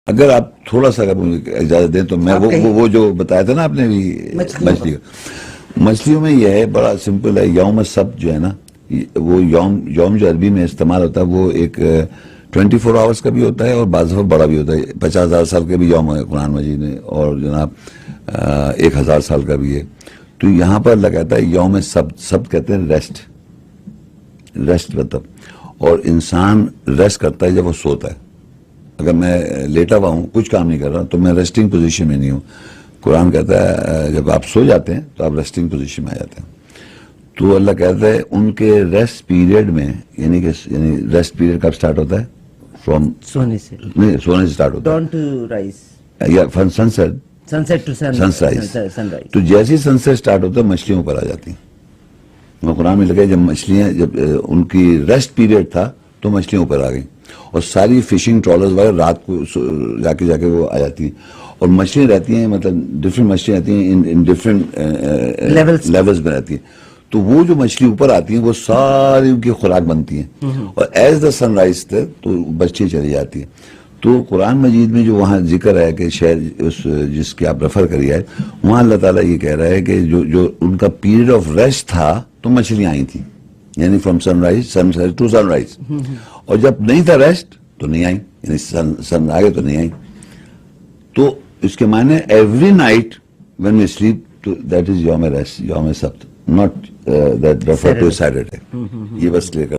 اگر آپ تھوڑا سا اگر مجھے اجازت دیں تو میں وہ جو بتایا تھا نا آپ نے مچھلی کا، مچھلیوں میں یہ ہے بڑا سمپل ہے. یوم السبت جو ہے نا، وہ یوم جو عربی میں استعمال ہوتا ہے وہ ایک 24 آورس کا بھی ہوتا ہے اور بعض دفعہ بڑا بھی ہوتا ہے. 50,000 سال کا بھی یوم ہے قرآن مجید میں، اور جناب 1,000 سال کا بھی ہے. تو یہاں پر اللہ کہتا ہے یوم سبت. سبت کہتے ہیں ریسٹ مطلب، اور انسان ریسٹ کرتا ہے جب وہ سوتا ہے. اگر میں لیٹا ہوا ہوں کچھ کام نہیں کر رہا تو میں ریسٹنگ پوزیشن میں نہیں ہوں. قرآن کہتا ہے جب آپ سو جاتے ہیں تو آپ ریسٹنگ پوزیشن میں آ جاتے ہیں. تو اللہ کہتا ہے ان کے ریسٹ پیریڈ میں، یعنی ریسٹ پیریڈ کب سٹارٹ ہوتا ہے؟ فرام سونے سے، نہیں، سونے سے سٹارٹ ہوتا ہے، ڈان ٹو رائز، یا sunset, sunset to sunrise. Rise. تو جیسے ہی سن سیٹ سٹارٹ ہوتا ہے مچھلیوں پر آ جاتی ہیں. قرآن میں لگا جب مچھلیاں، جب ان کی ریسٹ پیریڈ تھا تو مچھلیوں اوپر آ گئیں، اور ساری فشنگ ٹرالرز وغیرہ رات کو جا کے وہ آ جاتی ہیں. اور مچھلیاں رہتی ہیں، مطلب ڈفرینٹ مچھلیاں رہتی ہیں ان ڈفرینٹ لیولز میں رہتی ہیں. تو وہ جو مچھلی اوپر آتی ہیں وہ ساری ان کی خوراک بنتی ہیں، اور ایز دا سن رائز تو بچے چلی جاتی ہیں. تو قرآن مجید میں جو وہاں ذکر ہے کہ جس کی آپ ریفر کری ہے، وہاں اللہ تعالیٰ یہ کہہ رہا ہے کہ جو ان کا پیریڈ آف ریسٹ تھا تو مچھلیاں آئی تھیں، یعنی from sun to sunrise. اور جب نہیں تھا ریسٹ تو نہیں آئی، یعنی سن آگے تو نہیں آئی. تو اس کے معنی every night when we sleep that is یوم ریسٹ، یوم سبت، not that refer to Saturday. یہ بس کلیئر کر